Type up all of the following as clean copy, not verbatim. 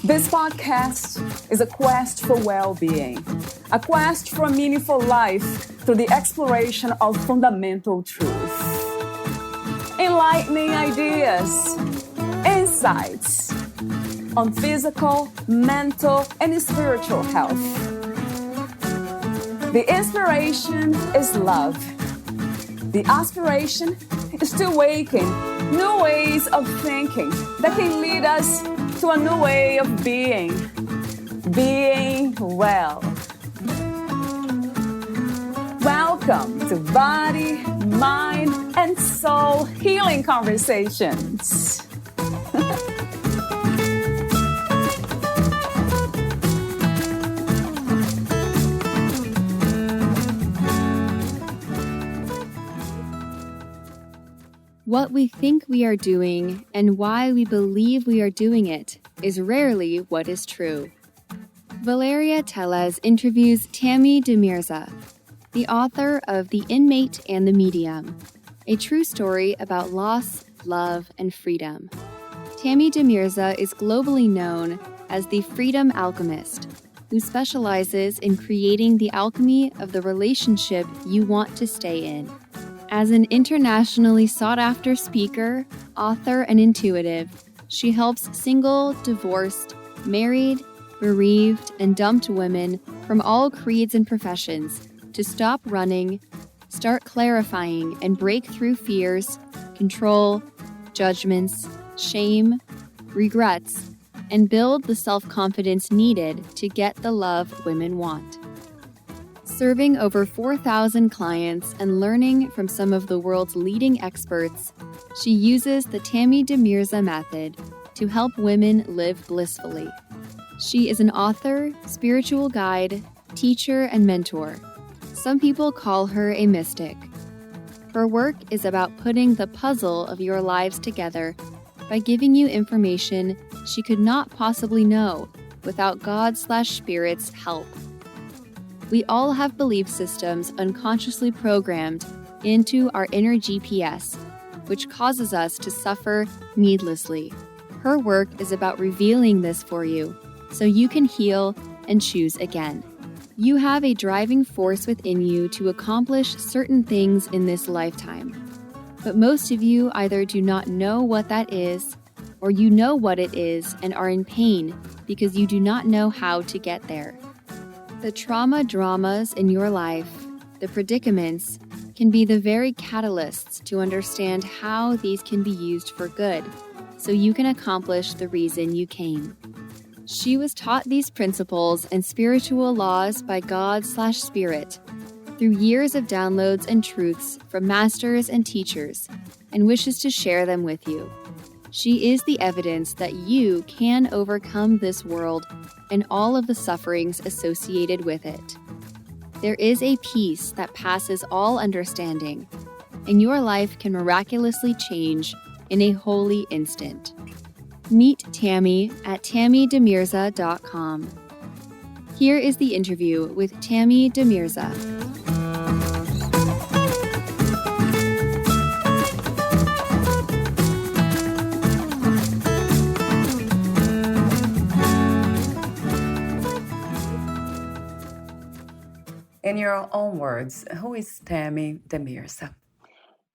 This podcast is a quest for well-being, a quest for a meaningful life through the exploration of fundamental truth. Enlightening ideas, insights on physical, mental, and spiritual health. The inspiration is love. The aspiration is to awaken new ways of thinking that can lead us to a new way of being well. Welcome to Body, Mind, and Soul Healing Conversations. What we think we are doing and why we believe we are doing it is rarely what is true. Valeria Teles interviews Tammy Demireza, the author of The Inmate and the Medium, a true story about loss, love, and freedom. Tammy Demireza is globally known as the Freedom Alchemist, who specializes in creating the alchemy of the relationship you want to stay in. As an internationally sought-after speaker, author, and intuitive, she helps single, divorced, married, bereaved, and dumped women from all creeds and professions to stop running, start clarifying, and break through fears, control, judgments, shame, regrets, and build the self-confidence needed to get the love women want. Serving over 4,000 clients and learning from some of the world's leading experts, she uses the Tammy De Mirza Method to help women live blissfully. She is an author, spiritual guide, teacher, and mentor. Some people call her a mystic. Her work is about putting the puzzle of your lives together by giving you information she could not possibly know without God/Spirit's help. We all have belief systems unconsciously programmed into our inner GPS, which causes us to suffer needlessly. Her work is about revealing this for you so you can heal and choose again. You have a driving force within you to accomplish certain things in this lifetime. But most of you either do not know what that is, or you know what it is and are in pain because you do not know how to get there. The trauma dramas in your life, the predicaments, can be the very catalysts to understand how these can be used for good, so you can accomplish the reason you came. She was taught these principles and spiritual laws by God/Spirit through years of downloads and truths from masters and teachers, and wishes to share them with you. She is the evidence that you can overcome this world and all of the sufferings associated with it. There is a peace that passes all understanding, and your life can miraculously change in a holy instant. Meet Tammy at tammydemirza.com. Here is the interview with Tammy Demireza. In your own words, who is Tammy De Mirza?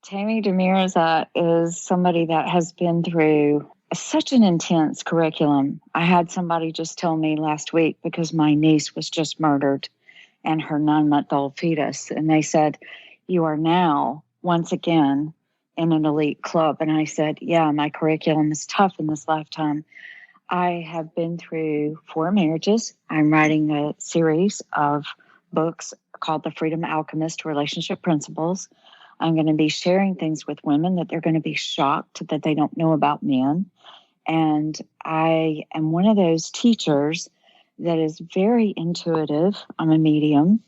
Tammy Demireza is somebody that has been through such an intense curriculum. I had somebody just tell me last week, because my niece was just murdered and her 9-month-old fetus, and they said, "You are now once again in an elite club." And I said, yeah, my curriculum is tough in this lifetime. I have been through 4 marriages. I'm writing a series of books called The Freedom Alchemist Relationship Principles. I'm going to be sharing things with women that they're going to be shocked that they don't know about men. And I am one of those teachers that is very intuitive. I'm a medium,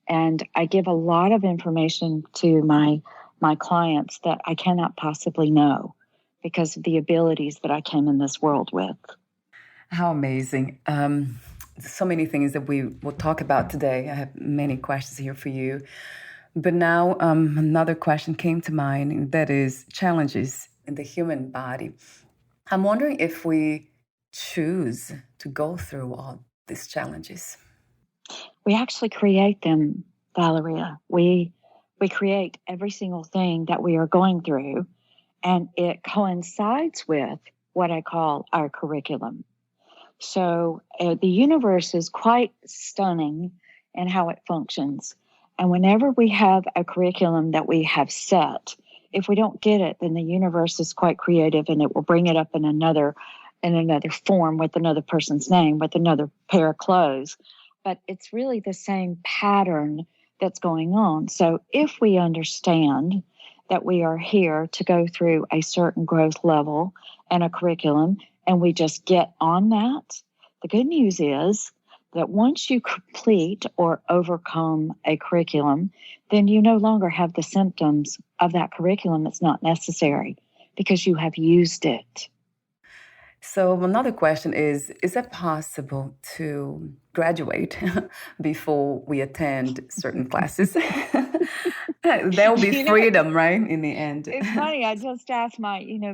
and I give a lot of information to my clients that I cannot possibly know because of the abilities that I came in this world with. How amazing. So many things that we will talk about today. I have many questions here for you. But now another question came to mind, that is challenges in the human body. I'm wondering if we choose to go through all these challenges? We actually create them, Valeria. We create every single thing that we are going through, and it coincides with what I call our curriculum. So the universe is quite stunning in how it functions. And whenever we have a curriculum that we have set, if we don't get it, then the universe is quite creative and it will bring it up in another form with another person's name, with another pair of clothes. But it's really the same pattern that's going on. So if we understand that we are here to go through a certain growth level and a curriculum, and we just get on that, the good news is that once you complete or overcome a curriculum, then you no longer have the symptoms of that curriculum. It's not necessary because you have used it. So another question is it possible to graduate before we attend certain classes? There will be freedom, right, in the end. It's funny. I just asked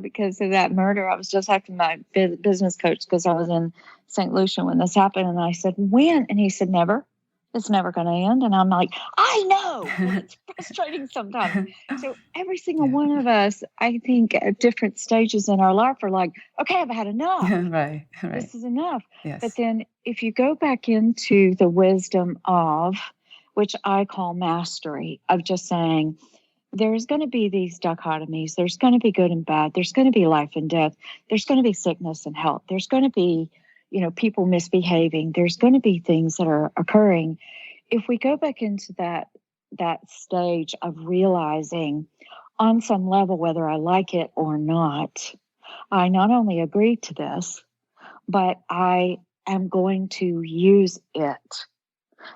because of that murder, I was just asking my business coach because I was in St. Lucia when this happened. And I said, when? And he said, never. It's never going to end. And I'm like, I know. But it's frustrating sometimes. So every single one of us, I think at different stages in our life are like, okay, I've had enough. Right. This is enough. Yes. But then if you go back into the wisdom of, which I call mastery, of just saying, there's going to be these dichotomies. There's going to be good and bad. There's going to be life and death. There's going to be sickness and health. There's going to be, people misbehaving. There's going to be things that are occurring. If we go back into that stage of realizing on some level, whether I like it or not, I not only agree to this, but I am going to use it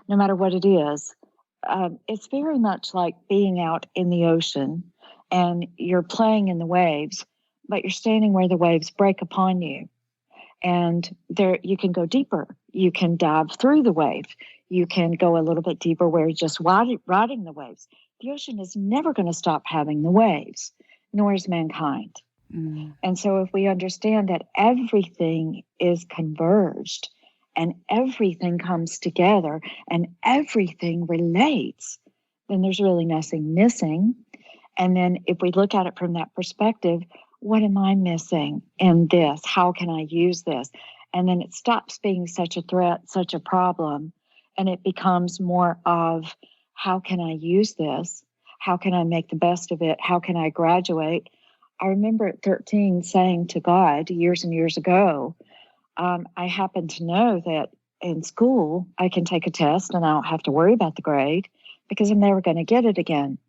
no matter what it is. It's very much like being out in the ocean and you're playing in the waves, but you're standing where the waves break upon you. And there you can go deeper. You can dive through the wave. You can go a little bit deeper where you're just riding the waves. The ocean is never going to stop having the waves, nor is mankind. Mm. And so if we understand that everything is converged and everything comes together and everything relates, then there's really nothing missing. And then if we look at it from that perspective, what am I missing in this? How can I use this? And then it stops being such a threat, such a problem, and it becomes more of, how can I use this? How can I make the best of it? How can I graduate? I remember at 13 saying to God years and years ago, I happen to know that in school I can take a test and I don't have to worry about the grade because I'm never going to get it again.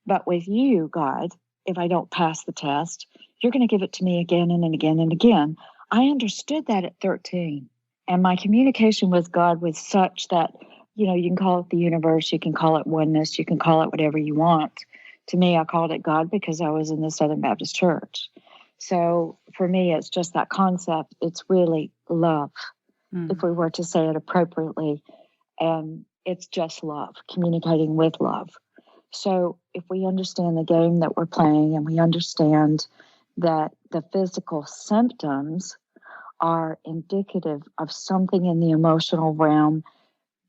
But with you, God, if I don't pass the test, you're going to give it to me again and again and again. I understood that at 13. And my communication with God was such that, you can call it the universe, you can call it oneness, you can call it whatever you want. To me, I called it God because I was in the Southern Baptist Church. So for me, it's just that concept. It's really love, if we were to say it appropriately. And it's just love, communicating with love. So if we understand the game that we're playing and we understand that the physical symptoms are indicative of something in the emotional realm,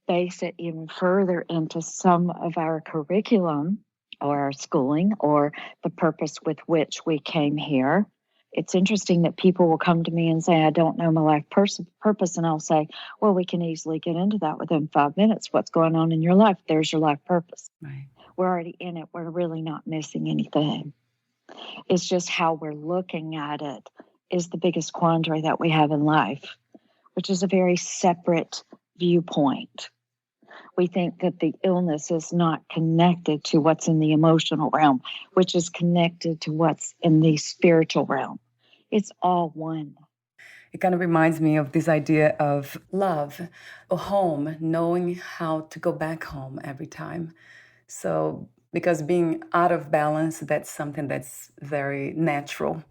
base it even further into some of our curriculum or our schooling or the purpose with which we came here. It's interesting that people will come to me and say, I don't know my life purpose. And I'll say, well, we can easily get into that within 5 minutes. What's going on in your life? There's your life purpose. Right. We're already in it. We're really not missing anything. It's just how we're looking at it is the biggest quandary that we have in life, which is a very separate viewpoint. We think that the illness is not connected to what's in the emotional realm, which is connected to what's in the spiritual realm. It's all one. It kind of reminds me of this idea of love, a home, knowing how to go back home every time. So, because being out of balance, that's something that's very natural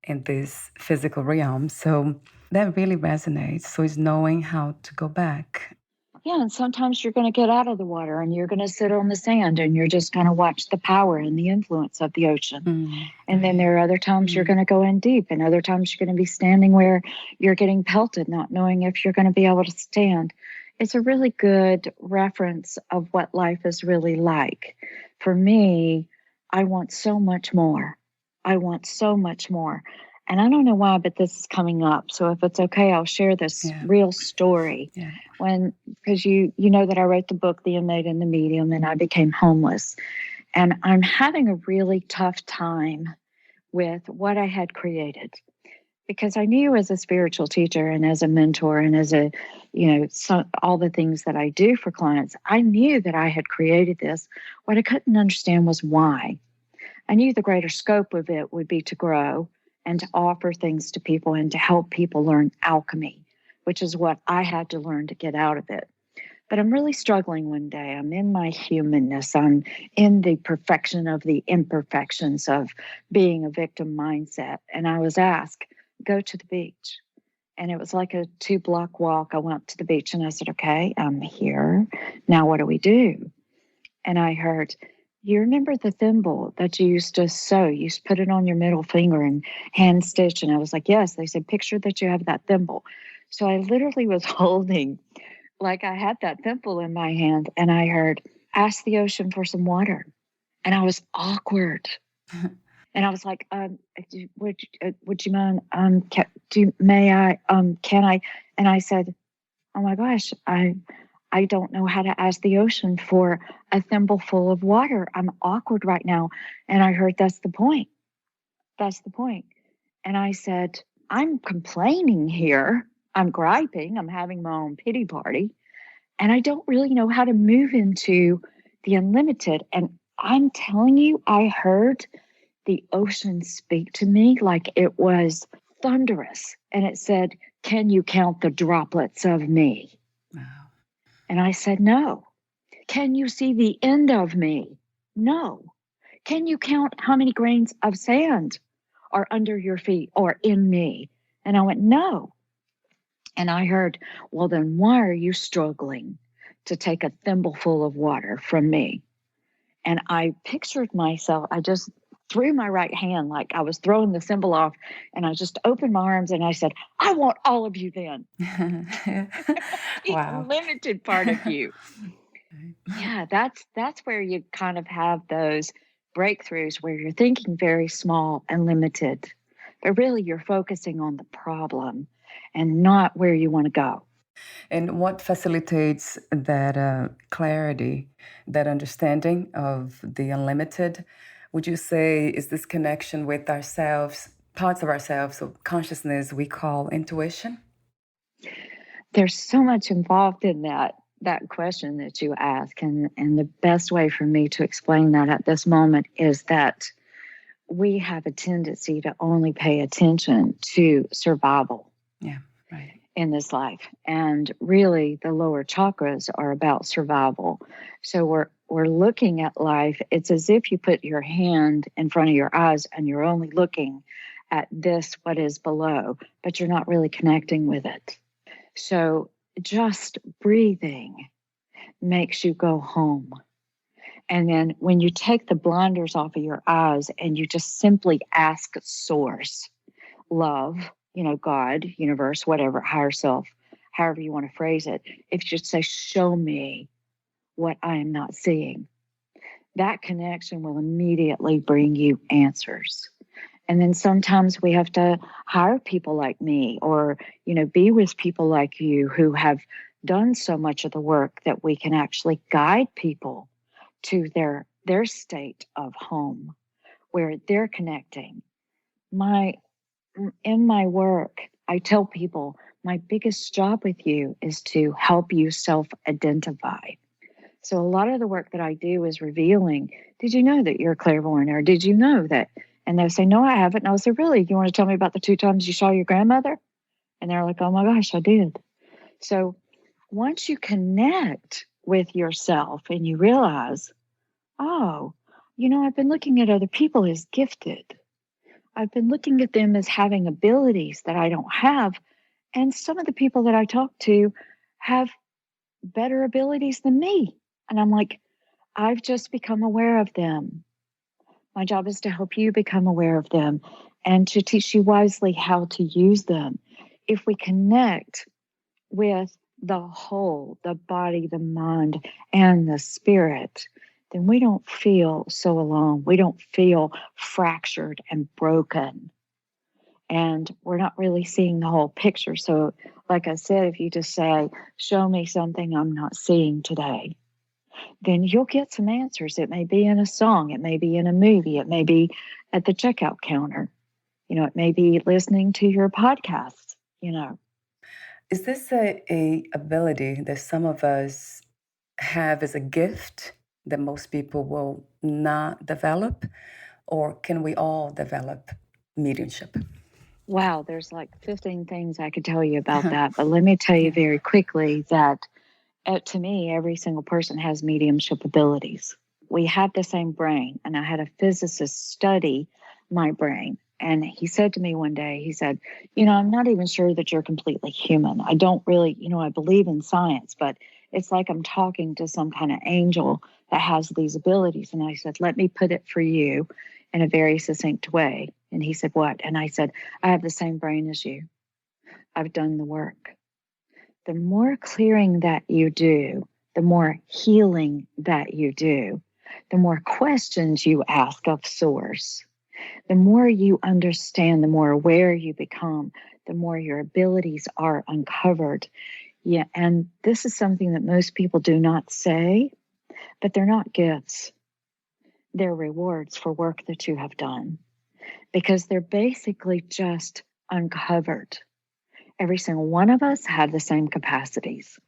in this physical realm. So that really resonates. So it's knowing how to go back. Yeah, and sometimes you're going to get out of the water and you're going to sit on the sand and you're just going to watch the power and the influence of the ocean. And then there are other times you're going to go in deep, and other times you're going to be standing where you're getting pelted, not knowing if you're going to be able to stand. It's a really good reference of what life is really like. For me, I want so much more. I want so much more. And I don't know why, but this is coming up. So if it's okay, I'll share this real story. Yeah. Because you know that I wrote the book, The Inmate and the Medium, and I became homeless. And I'm having a really tough time with what I had created. Because I knew as a spiritual teacher and as a mentor and as a, all the things that I do for clients, I knew that I had created this. What I couldn't understand was why. I knew the greater scope of it would be to grow and to offer things to people and to help people learn alchemy, which is what I had to learn to get out of it. But I'm really struggling one day. I'm in my humanness. I'm in the perfection of the imperfections of being a victim mindset. And I was asked, go to the beach. And it was like a 2-block walk. I went to the beach and I said, okay, I'm here. Now what do we do? And I heard, you remember the thimble that you used to sew? You used to put it on your middle finger and hand stitch. And I was like, yes. They said, picture that you have that thimble. So I literally was holding, like I had that thimble in my hand, and I heard, ask the ocean for some water. And I was awkward. And I was like, would you mind, can I? And I said, oh my gosh, I don't know how to ask the ocean for a thimble full of water. I'm awkward right now. And I heard, that's the point. That's the point. And I said, I'm complaining here. I'm griping. I'm having my own pity party. And I don't really know how to move into the unlimited. And I'm telling you, I heard the ocean speak to me like it was thunderous. And it said, can you count the droplets of me? Wow. And I said, no. Can you see the end of me? No. Can you count how many grains of sand are under your feet or in me? And I went, no. And I heard, well, then why are you struggling to take a thimbleful of water from me? And I pictured myself, I just threw my right hand like I was throwing the symbol off, and I just opened my arms and I said, I want all of you then. Wow. The limited part of you. Yeah, that's where you kind of have those breakthroughs where you're thinking very small and limited, but really you're focusing on the problem and not where you want to go. And what facilitates that clarity, that understanding of the unlimited, would you say is this connection with ourselves, parts of ourselves, of consciousness we call intuition? There's so much involved in that question that you ask. And the best way for me to explain that at this moment is that we have a tendency to only pay attention to survival. Yeah, right. In this life. And really the lower chakras are about survival. So we're looking at life. It's as if you put your hand in front of your eyes and you're only looking at this, what is below, but you're not really connecting with it. So just breathing makes you go home. And then when you take the blinders off of your eyes and you just simply ask source, love, God, universe, whatever, higher self, however you want to phrase it, if you just say, show me what I am not seeing, that connection will immediately bring you answers. And then sometimes we have to hire people like me or, be with people like you who have done so much of the work that we can actually guide people to their state of home where they're connecting. In my work, I tell people my biggest job with you is to help you self-identify. So a lot of the work that I do is revealing, did you know that you're clairvoyant? Or did you know that? And they'll say, no, I haven't. And I'll say, really? You want to tell me about the 2 times you saw your grandmother? And they're like, oh my gosh, I did. So once you connect with yourself and you realize, oh, I've been looking at other people as gifted. I've been looking at them as having abilities that I don't have. And some of the people that I talk to have better abilities than me. And I'm like, I've just become aware of them. My job is to help you become aware of them and to teach you wisely how to use them. If we connect with the whole, the body, the mind, and the spirit, then we don't feel so alone. We don't feel fractured and broken. And we're not really seeing the whole picture. So, like I said, if you just say, show me something I'm not seeing today, then you'll get some answers. It may be in a song, it may be in a movie, it may be at the checkout counter, it may be listening to your podcast. Is this a ability that some of us have as a gift that most people will not develop? Or can we all develop mediumship? Wow, there's like 15 things I could tell you about that. But let me tell you very quickly that to me, every single person has mediumship abilities. We have the same brain. And I had a physicist study my brain. And he said to me one day, he said, I'm not even sure that you're completely human. I don't really, I believe in science, but it's like I'm talking to some kind of angel that has these abilities. And I said, let me put it for you in a very succinct way. And he said, what? And I said, I have the same brain as you. I've done the work. The more clearing that you do, the more healing that you do, the more questions you ask of Source, the more you understand, the more aware you become, the more your abilities are uncovered. Yeah, and this is something that most people do not say, but they're not gifts. They're rewards for work that you have done, because they're basically just uncovered. Every single one of us have the same capacities.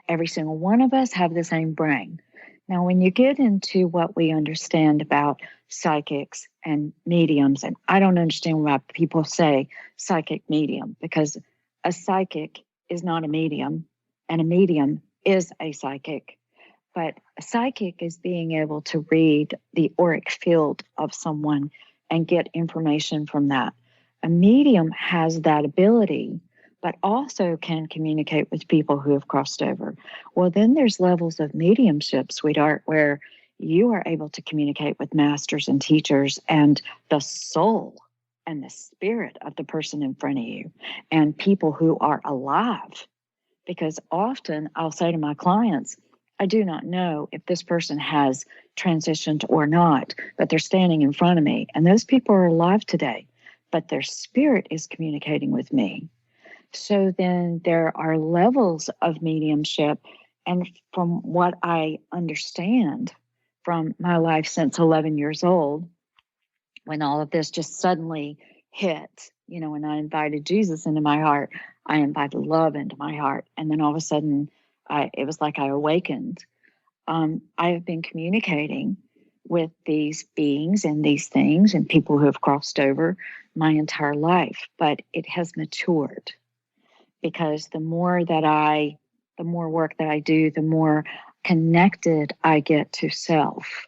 Every single one of us have the same brain. Now, when you get into what we understand about psychics and mediums, and I don't understand why people say psychic medium, because a psychic is not a medium, and a medium is a psychic. But a psychic is being able to read the auric field of someone and get information from that. A medium has that ability, but also can communicate with people who have crossed over. Well, then there's levels of mediumship, sweetheart, where you are able to communicate with masters and teachers and the soul and the spirit of the person in front of you and people who are alive. Because often I'll say to my clients, I do not know if this person has transitioned or not, but they're standing in front of me. And those people are alive today, but their spirit is communicating with me. So then there are levels of mediumship. And from what I understand from my life since 11 years old, when all of this just suddenly hit, when I invited Jesus into my heart, I invited love into my heart. And then all of a sudden, it was like I awakened. I have been communicating with these beings and these things and people who have crossed over my entire life, but it has matured, because the more work that I do, the more connected I get to self,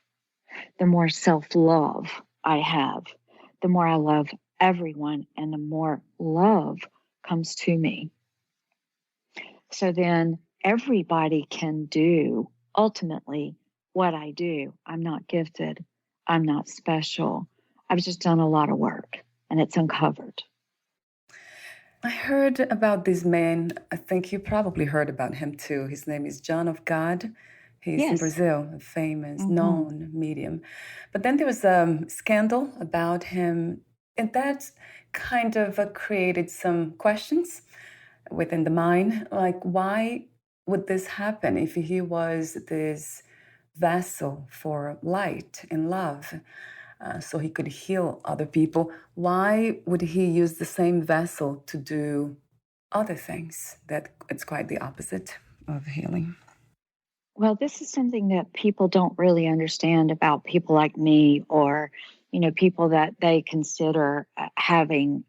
the more self-love I have, the more I love everyone, and the more love comes to me. So then everybody can do ultimately what I do. I'm not gifted. I'm not special. I've just done a lot of work, and it's uncovered. I heard about this man. I think you probably heard about him too. His name is John of God. He's in Yes. Brazil, a famous, known medium. But then there was a scandal about him, and that kind of created some questions within the mind. Like, why would this happen if he was this vessel for light and love? So he could heal other people. Why would he use the same vessel to do other things? That it's quite the opposite of healing. Well, this is something that people don't really understand about people like me, or, people that they consider having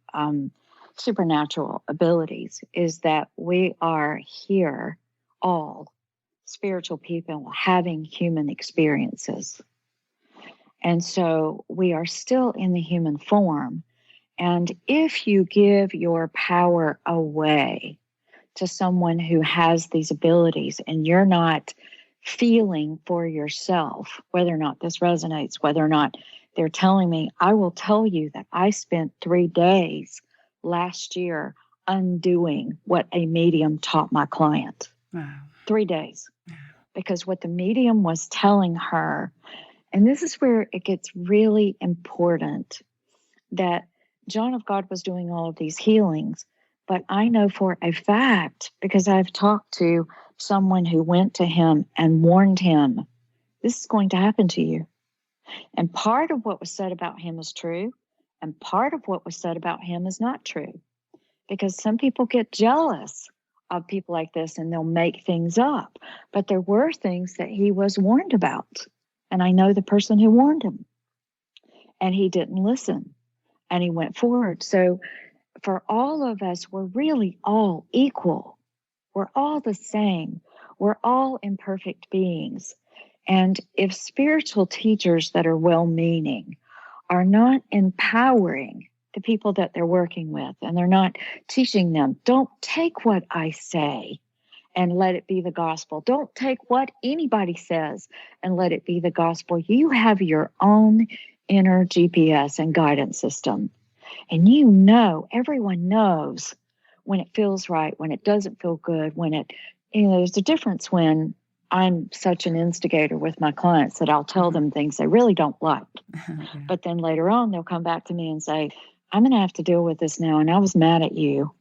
supernatural abilities, is that we are here, all spiritual people having human experiences. And so we are still in the human form. And if you give your power away to someone who has these abilities and you're not feeling for yourself whether or not this resonates, whether or not they're telling me, I will tell you that I spent 3 days last year undoing what a medium taught my client. Wow. 3 days. Because what the medium was telling her, and this is where it gets really important, that John of God was doing all of these healings, but I know for a fact, because I've talked to someone who went to him and warned him, this is going to happen to you. And part of what was said about him is true, and part of what was said about him is not true. Because some people get jealous of people like this and they'll make things up. But there were things that he was warned about. And I know the person who warned him. And he didn't listen. And he went forward. So for all of us, we're really all equal. We're all the same. We're all imperfect beings. And if spiritual teachers that are well-meaning are not empowering the people that they're working with, and they're not teaching them, don't take what I say and let it be the gospel. Don't take what anybody says and let it be the gospel. You have your own inner GPS and guidance system. And you know, everyone knows when it feels right, when it doesn't feel good, when it, there's a difference when I'm such an instigator with my clients that I'll tell them things they really don't like. But then later on, they'll come back to me and say, I'm going to have to deal with this now. And I was mad at you,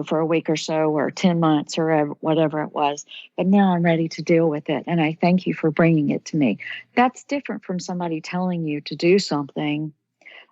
for a week or so or 10 months or whatever it was. But now I'm ready to deal with it. And I thank you for bringing it to me. That's different from somebody telling you to do something.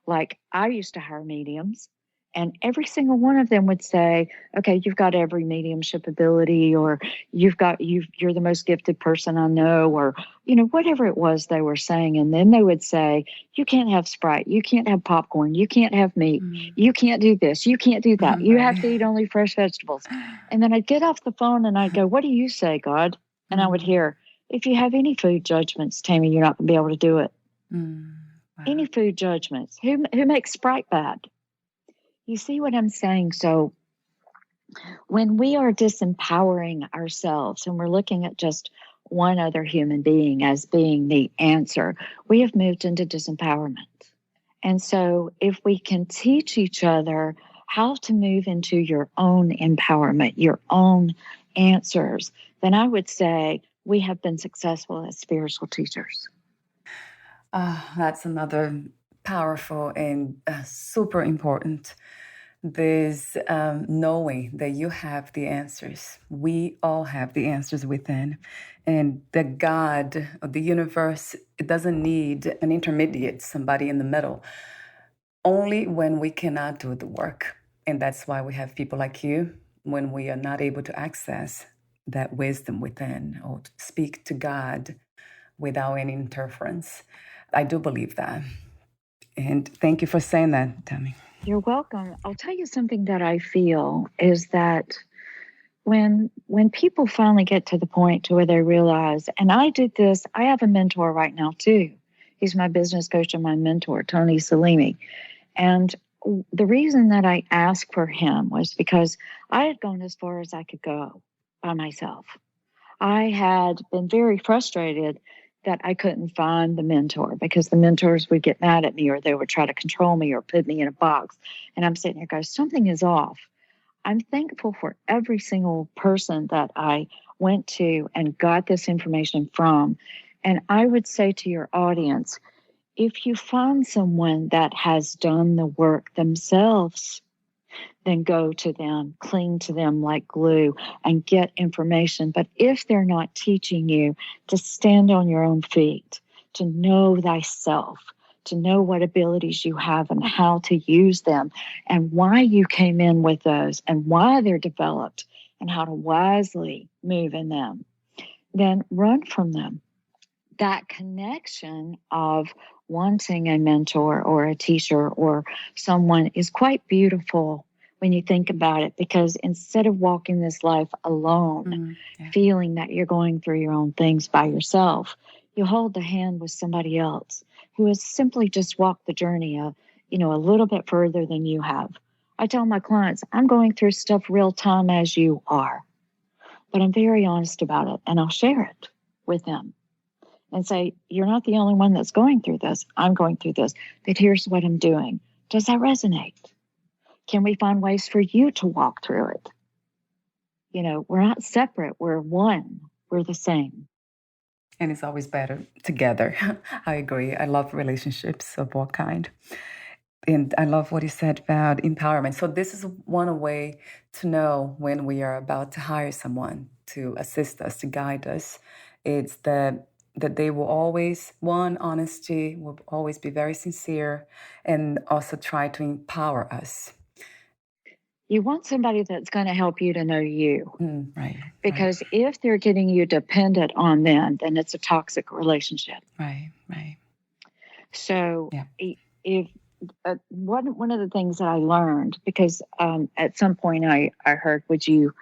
Like I used to hire mediums, and every single one of them would say, okay, you've got every mediumship ability, or you're the most gifted person I know, or, whatever it was they were saying. And then they would say, you can't have Sprite, you can't have popcorn, you can't have meat, you can't do this, you can't do that, you have to eat only fresh vegetables. And then I'd get off the phone and I'd go, what do you say, God? And I would hear, if you have any food judgments, Tammy, you're not going to be able to do it. Wow. Any food judgments. Who makes Sprite bad? You see what I'm saying? So when we are disempowering ourselves and we're looking at just one other human being as being the answer, we have moved into disempowerment. And so if we can teach each other how to move into your own empowerment, your own answers, then I would say we have been successful as spiritual teachers. That's another powerful and super important. This knowing that you have the answers. We all have the answers within. And the God of the universe, it doesn't need an intermediate, somebody in the middle. Only when we cannot do the work. And that's why we have people like you, when we are not able to access that wisdom within or to speak to God without any interference. I do believe that. And thank you for saying that, Tammy. You're welcome. I'll tell you something that I feel is that when people finally get to the point to where they realize, and I did this, I have a mentor right now too. He's my business coach and my mentor, Tony Salimi. And the reason that I asked for him was because I had gone as far as I could go by myself. I had been very frustrated that I couldn't find the mentor because the mentors would get mad at me or they would try to control me or put me in a box. And I'm sitting here going, something is off. I'm thankful for every single person that I went to and got this information from. And I would say to your audience, if you find someone that has done the work themselves, then go to them, cling to them like glue and get information. But if they're not teaching you to stand on your own feet, to know thyself, to know what abilities you have and how to use them and why you came in with those and why they're developed and how to wisely move in them, then run from them. That connection of wanting a mentor or a teacher or someone is quite beautiful when you think about it, because instead of walking this life alone, feeling that you're going through your own things by yourself, you hold the hand with somebody else who has simply just walked the journey a little bit further than you have, I tell my clients, I'm going through stuff real time as you are, but I'm very honest about it, and I'll share it with them and say, you're not the only one that's going through this. I'm going through this, but here's what I'm doing. Does that resonate? Can we find ways for you to walk through it? We're not separate. We're one. We're the same. And it's always better together. I agree. I love relationships of all kind. And I love what you said about empowerment. So this is one way to know when we are about to hire someone to assist us, to guide us. It's that they will always, honesty, will always be very sincere, and also try to empower us. You want somebody that's going to help you to know you. Right. Because if they're getting you dependent on them, then it's a toxic relationship. Right. So if one of the things that I learned, because at some point I heard, would you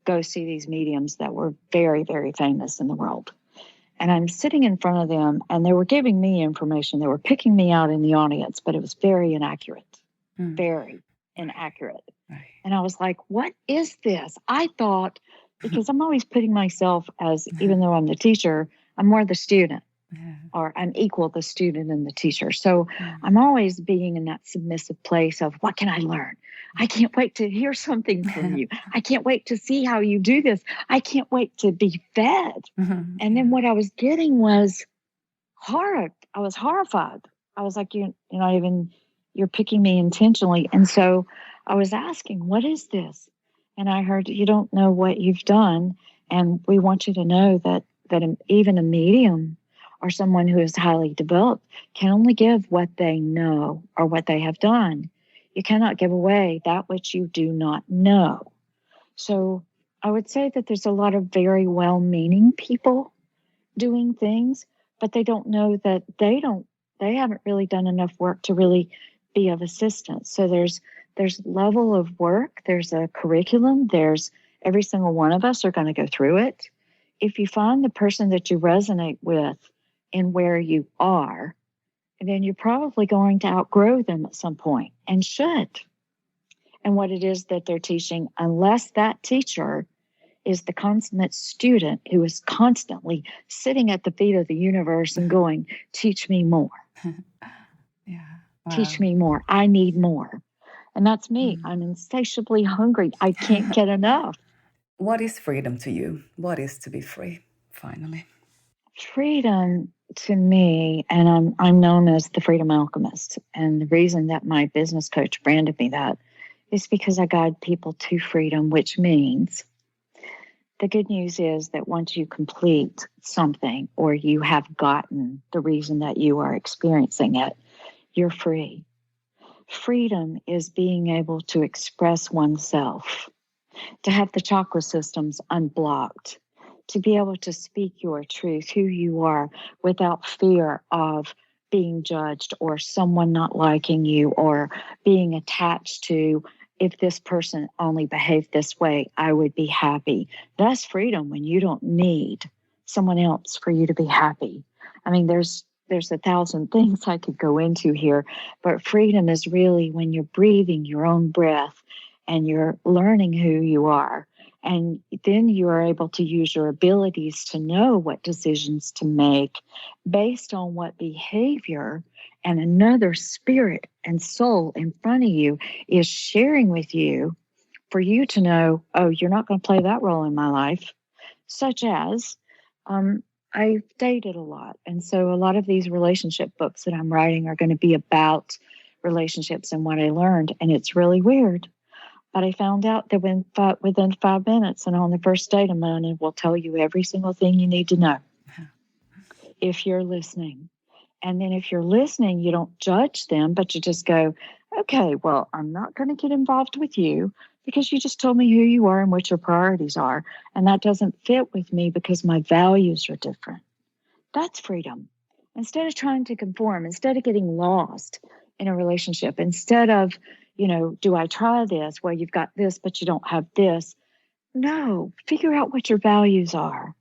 go see these mediums that were very, very famous in the world? And I'm sitting in front of them, and they were giving me information. They were picking me out in the audience, but it was very inaccurate. Very inaccurate. Right. And I was like, what is this? I thought, because I'm always putting myself as, even though I'm the teacher, I'm more the student, or I'm equal the student and the teacher. So I'm always being in that submissive place of, what can I learn? I can't wait to hear something from you. I can't wait to see how you do this. I can't wait to be fed. And then what I was getting was horror. I was horrified. I was like, you're picking me intentionally. And so I was asking, what is this? And I heard, you don't know what you've done. And we want you to know that even a medium or someone who is highly developed can only give what they know or what they have done. You cannot give away that which you do not know. So I would say that there's a lot of very well-meaning people doing things, but they don't know that they haven't really done enough work to really be of assistance. So there's level of work, there's a curriculum, there's every single one of us are going to go through it. If you find the person that you resonate with in where you are, then you're probably going to outgrow them at some point, and should. And what it is that they're teaching, unless that teacher is the consummate student who is constantly sitting at the feet of the universe and going, teach me more. Teach me more. I need more. And that's me. I'm insatiably hungry. I can't get enough. What is freedom to you? What is to be free, finally? Freedom to me, and I'm known as the Freedom Alchemist. And the reason that my business coach branded me that is because I guide people to freedom, which means the good news is that once you complete something or you have gotten the reason that you are experiencing it, you're free. Freedom is being able to express oneself, to have the chakra systems unblocked, to be able to speak your truth, who you are, without fear of being judged or someone not liking you or being attached to, if this person only behaved this way, I would be happy. That's freedom, when you don't need someone else for you to be happy. I mean, there's 1,000 things I could go into here, but freedom is really when you're breathing your own breath and you're learning who you are. And then you are able to use your abilities to know what decisions to make based on what behavior and another spirit and soul in front of you is sharing with you, for you to know, oh, you're not going to play that role in my life. Such as, I've dated a lot. And so a lot of these relationship books that I'm writing are going to be about relationships and what I learned. And it's really weird. But I found out that within 5 minutes and on the first date, a man will tell you every single thing you need to know if you're listening. And then if you're listening, you don't judge them, but you just go, okay, well, I'm not going to get involved with you because you just told me who you are and what your priorities are. And that doesn't fit with me because my values are different. That's freedom. Instead of trying to conform, instead of getting lost in a relationship, instead of, do I try this? Well, you've got this, but you don't have this. No, figure out what your values are.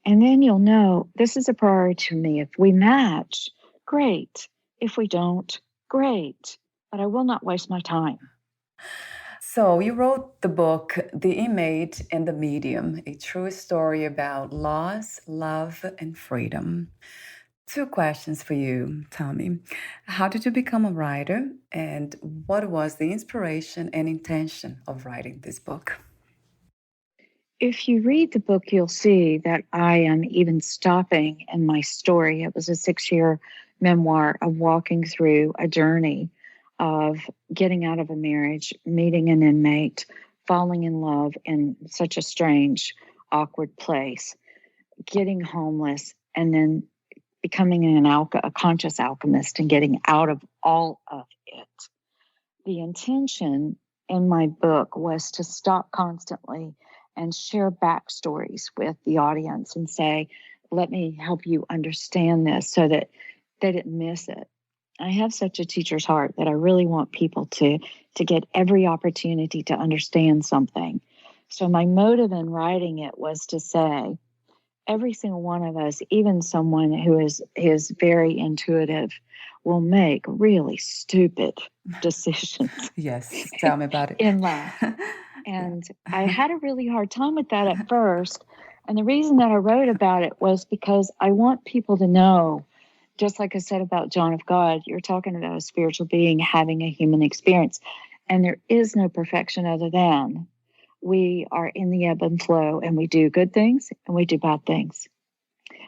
And then you'll know this is a priority to me. If we match, great. If we don't, great. But I will not waste my time. So you wrote the book, The Inmate and the Medium, a true story about loss, love, and freedom. Two questions for you, Tammy. How did you become a writer? And what was the inspiration and intention of writing this book? If you read the book, you'll see that I am even stopping in my story. It was a 6-year memoir of walking through a journey of getting out of a marriage, meeting an inmate, falling in love in such a strange, awkward place, getting homeless, and then becoming a conscious alchemist and getting out of all of it. The intention in my book was to stop constantly and share backstories with the audience and say, let me help you understand this so that they didn't miss it. I have such a teacher's heart that I really want people to get every opportunity to understand something. So my motive in writing it was to say, every single one of us, even someone who is very intuitive, will make really stupid decisions. Yes, tell me about it. In life. And I had a really hard time with that at first. And the reason that I wrote about it was because I want people to know, just like I said about John of God, you're talking about a spiritual being having a human experience. And there is no perfection other than we are in the ebb and flow, and we do good things and we do bad things.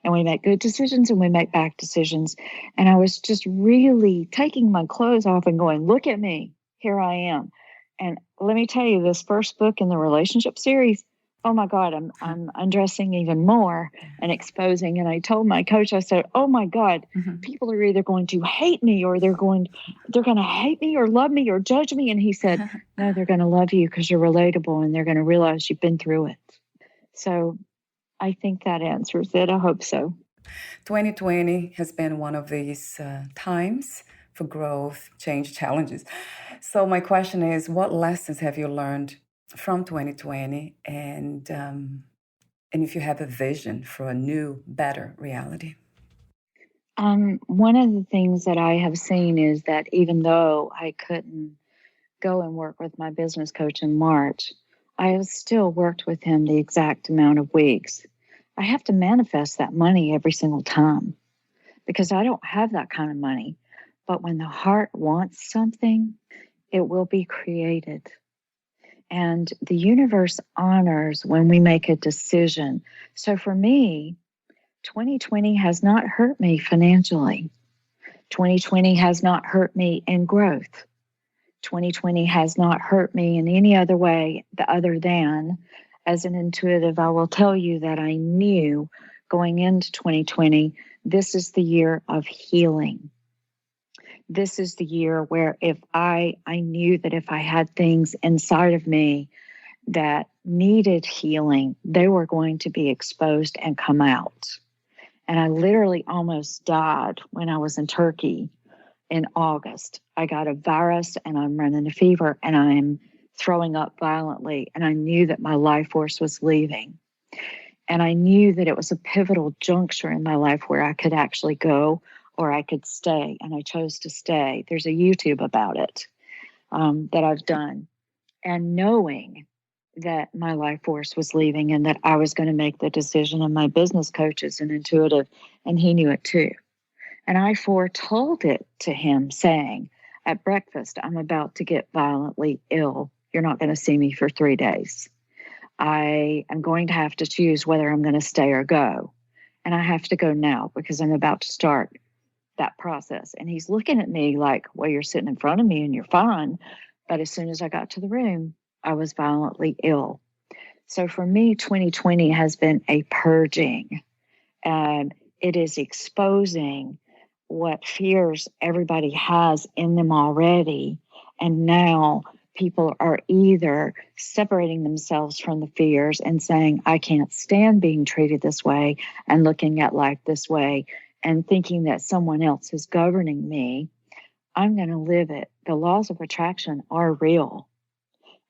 And we make good decisions and we make bad decisions. And I was just really taking my clothes off and going, look at me, here I am. And let me tell you, this first book in the relationship series, oh my God, I'm undressing even more and exposing. And I told my coach, I said, oh my God, people are either going to hate me or they're going to hate me or love me or judge me. And he said, no, they're going to love you because you're relatable and they're going to realize you've been through it. So I think that answers it. I hope so. 2020 has been one of these times for growth, change, challenges. So my question is, what lessons have you learned from 2020, and if you have a vision for a new, better reality? One of the things that I have seen is that even though I couldn't go and work with my business coach in March, I have still worked with him the exact amount of weeks. I have to manifest that money every single time because I don't have that kind of money. But when the heart wants something, it will be created. And the universe honors when we make a decision. So for me, 2020 has not hurt me financially. 2020 has not hurt me in growth. 2020 has not hurt me in any other way other than, as an intuitive, I will tell you that I knew going into 2020, this is the year of healing. This is the year where if I knew that if I had things inside of me that needed healing, they were going to be exposed and come out. And I literally almost died when I was in Turkey in August. I got a virus and I'm running a fever and I'm throwing up violently. And I knew that my life force was leaving. And I knew that it was a pivotal juncture in my life where I could actually go or I could stay. And I chose to stay. There's a YouTube about it that I've done. And knowing that my life force was leaving and that I was going to make the decision, and my business coach is an intuitive and he knew it too. And I foretold it to him saying, at breakfast, I'm about to get violently ill. You're not going to see me for 3 days. I am going to have to choose whether I'm going to stay or go. And I have to go now because I'm about to start that process. And he's looking at me like, well, you're sitting in front of me and you're fine. But as soon as I got to the room, I was violently ill. So for me, 2020 has been a purging. And it is exposing what fears everybody has in them already. And now people are either separating themselves from the fears and saying, I can't stand being treated this way and looking at life this way and thinking that someone else is governing me. I'm going to live it. The laws of attraction are real.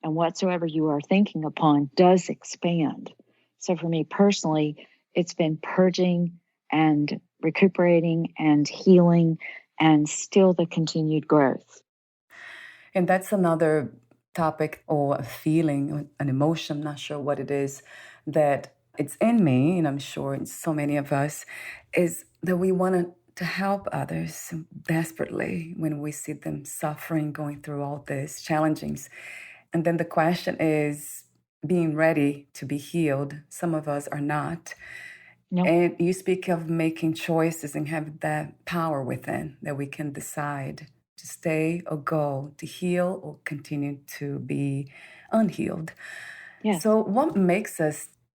And whatsoever you are thinking upon does expand. So for me personally, it's been purging and recuperating and healing and still the continued growth. And that's another topic or a feeling, an emotion, I'm not sure what it is, that it's in me, and I'm sure in so many of us, is that we want to help others desperately when we see them suffering, going through all these challenges. And then the question is being ready to be healed. Some of us are not. No. And you speak of making choices and having that power within that we can decide to stay or go, to heal or continue to be unhealed. Yes. So, what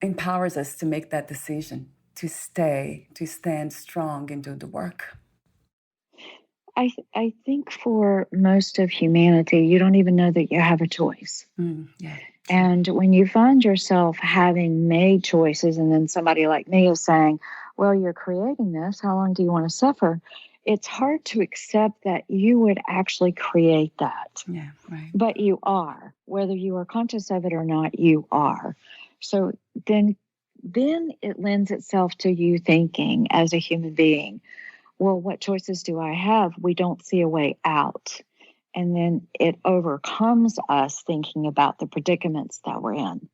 empowers us to make that decision, to stay, to stand strong and do the work? I think for most of humanity, you don't even know that you have a choice. Yeah. And when you find yourself having made choices, and then somebody like me is saying, well, you're creating this, how long do you want to suffer? It's hard to accept that you would actually create that. Yeah, right. But you are. Whether you are conscious of it or not, you are. So then it lends itself to you thinking as a human being, well, what choices do I have? We don't see a way out. And then it overcomes us thinking about the predicaments that we're in.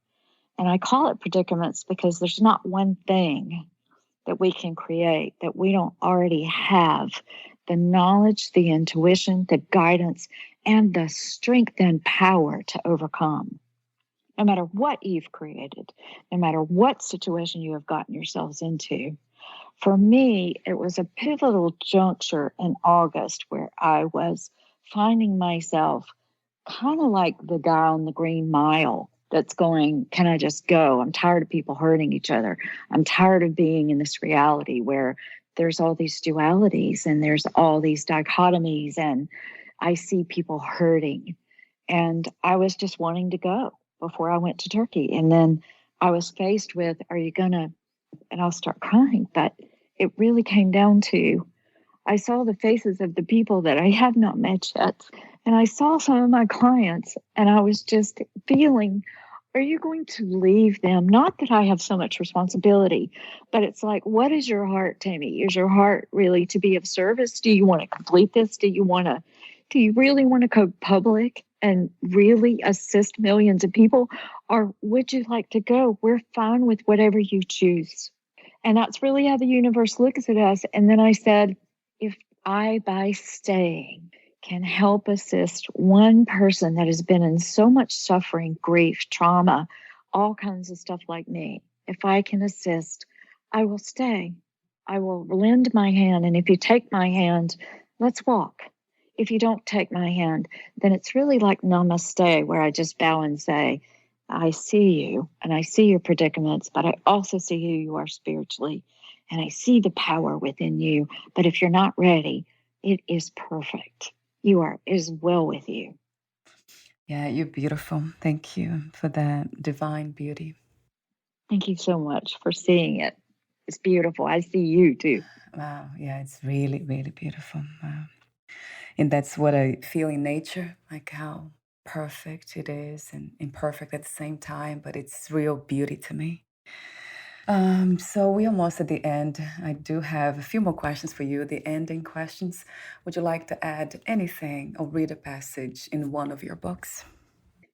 And I call it predicaments because there's not one thing that we can create that we don't already have the knowledge, the intuition, the guidance, and the strength and power to overcome. No matter what you've created, no matter what situation you have gotten yourselves into. For me, it was a pivotal juncture in August where I was finding myself kind of like the guy on the Green Mile that's going, can I just go? I'm tired of people hurting each other. I'm tired of being in this reality where there's all these dualities and there's all these dichotomies, and I see people hurting. And I was just wanting to go before I went to Turkey. And then I was faced with, are you going to, and I'll start crying, but it really came down to, I saw the faces of the people that I had not met yet. And I saw some of my clients, and I was just feeling, are you going to leave them? Not that I have so much responsibility, but it's like, what is your heart, Tammy? Is your heart really to be of service? Do you want to complete this? Do you really want to go public and really assist millions of people? Or would you like to go? We're fine with whatever you choose. And that's really how the universe looks at us. And then I said, if I, by staying, can help assist one person that has been in so much suffering, grief, trauma, all kinds of stuff like me, if I can assist, I will stay. I will lend my hand. And if you take my hand, let's walk. If you don't take my hand, then it's really like namaste, where I just bow and say, I see you and I see your predicaments, but I also see who you are spiritually, and I see the power within you. But if you're not ready, it is perfect. It is well with you. Yeah, you're beautiful. Thank you for that divine beauty. Thank you so much for seeing it. It's beautiful. I see you too. Wow. Yeah, it's really, really beautiful. Wow. And that's what I feel in nature, like how perfect it is and imperfect at the same time, but it's real beauty to me. So we're almost at the end. I do have a few more questions for you, the ending questions. Would you like to add anything or read a passage in one of your books?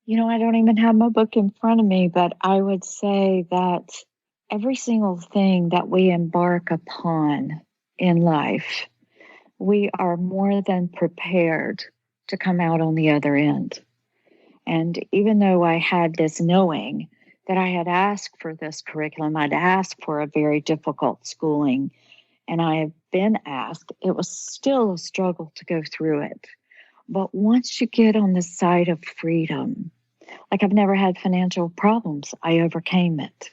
I don't even have my book in front of me, but I would say that every single thing that we embark upon in life, we are more than prepared to come out on the other end. And even though I had this knowing that I had asked for this curriculum, I'd asked for a very difficult schooling, and I have been asked, it was still a struggle to go through it. But once you get on the side of freedom, like I've never had financial problems, I overcame it.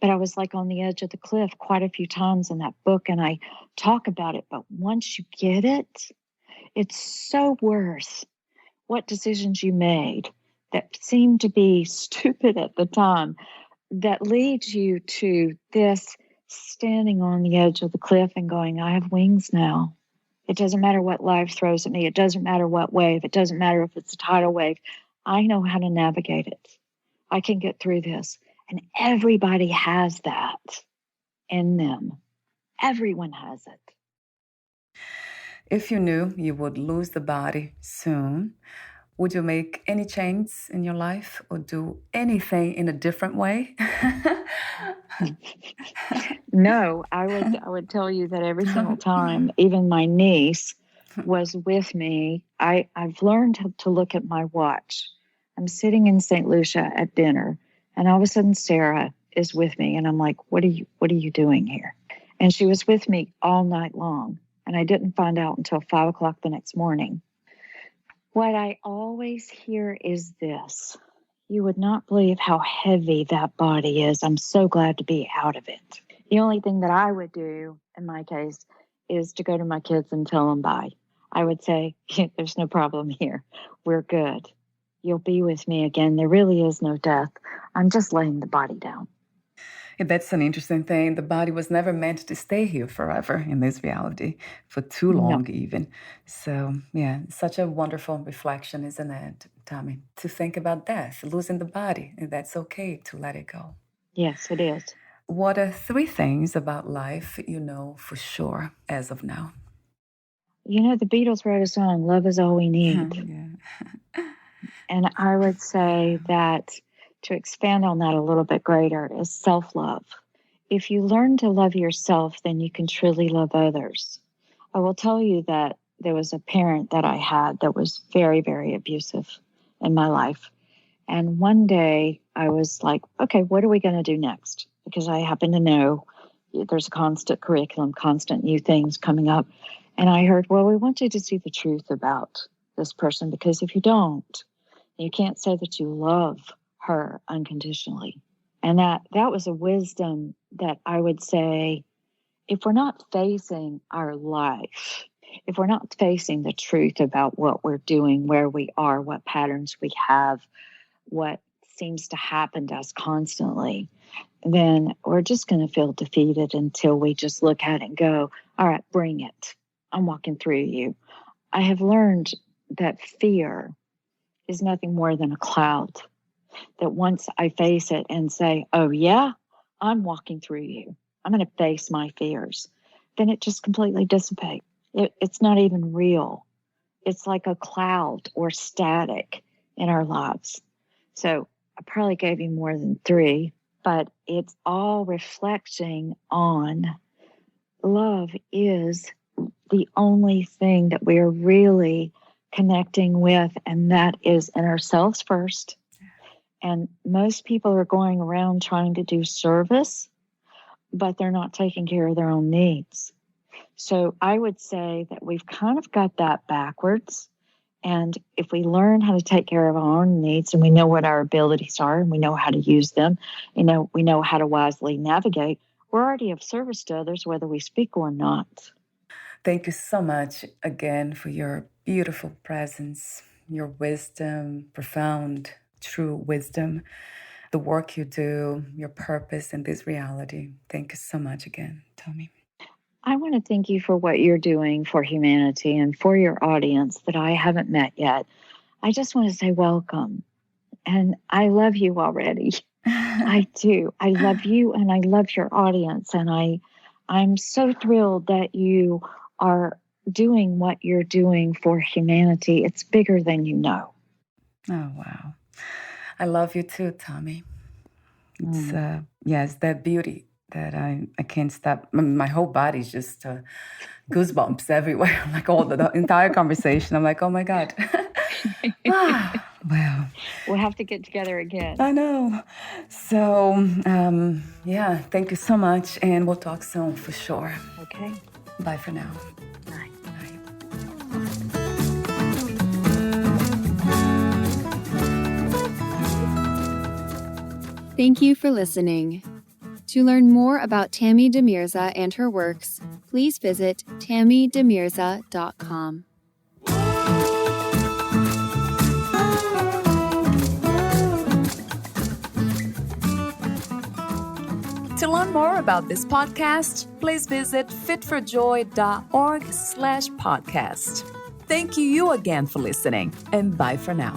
But I was like on the edge of the cliff quite a few times in that book, and I talk about it. But once you get it, it's so worth what decisions you made that seemed to be stupid at the time that leads you to this standing on the edge of the cliff and going, I have wings now. It doesn't matter what life throws at me. It doesn't matter what wave. It doesn't matter if it's a tidal wave. I know how to navigate it. I can get through this. And everybody has that in them. Everyone has it. If you knew you would lose the body soon, Would you make any change in your life or do anything in a different way? No, I would tell you that every single time, even my niece was with me, I've learned to look at my watch. I'm sitting in St. Lucia at dinner, and all of a sudden Sarah is with me, and I'm like, what are you doing here? And she was with me all night long, and I didn't find out until 5 o'clock the next morning. What I always hear is this: you would not believe how heavy that body is. I'm so glad to be out of it. The only thing that I would do in my case is to go to my kids and tell them bye. I would say, there's no problem here. We're good. You'll be with me again. There really is no death. I'm just laying the body down. Yeah, that's an interesting thing. The body was never meant to stay here forever in this reality, for too long even. So, yeah, such a wonderful reflection, isn't it, Tammy? To think about death, losing the body, and that's okay to let it go. Yes, it is. What are 3 things about life you know for sure as of now? You know, the Beatles wrote a song, Love is All We Need. Yeah. And I would say that to expand on that a little bit greater is self-love. If you learn to love yourself, then you can truly love others. I will tell you that there was a parent that I had that was very, very abusive in my life. And one day I was like, okay, what are we going to do next? Because I happen to know there's a constant curriculum, constant new things coming up. And I heard, well, we want you to see the truth about this person, because if you don't, you can't say that you love her unconditionally. And that was a wisdom that I would say, if we're not facing our life, if we're not facing the truth about what we're doing, where we are, what patterns we have, what seems to happen to us constantly, then we're just going to feel defeated until we just look at it and go, all right, bring it. I'm walking through you. I have learned that fear is nothing more than a cloud, that once I face it and say, oh yeah, I'm walking through you, I'm going to face my fears, then it just completely dissipates. It's not even real. It's like a cloud or static in our lives. So I probably gave you more than 3, but it's all reflecting on love is the only thing that we are really connecting with, and that is in ourselves first. And most people are going around trying to do service, but they're not taking care of their own needs. So I would say that we've kind of got that backwards. And if we learn how to take care of our own needs, and we know what our abilities are, and we know how to use them, we know how to wisely navigate, we're already of service to others, whether we speak or not. Thank you so much again for your beautiful presence, your wisdom, profound, true wisdom, the work you do, your purpose in this reality. Thank you so much again, Tammy. I want to thank you for what you're doing for humanity and for your audience that I haven't met yet. I just want to say welcome. And I love you already. I do. I love you, and I love your audience. And I'm so thrilled that you are doing what you're doing for humanity. It's bigger than you know. Oh, wow. I love you too, Tammy. It's, it's that beauty that I can't stop. My whole body's just goosebumps everywhere. Like all the entire conversation. I'm like, oh my God. Wow. We'll have to get together again. I know. So, thank you so much. And we'll talk soon for sure. Okay. Bye for now. Bye. Thank you for listening. To learn more about Tammy Demireza and her works, please visit tammydemireza.com. To learn more about this podcast, please visit fitforjoy.org/podcast. Thank you again for listening, and bye for now.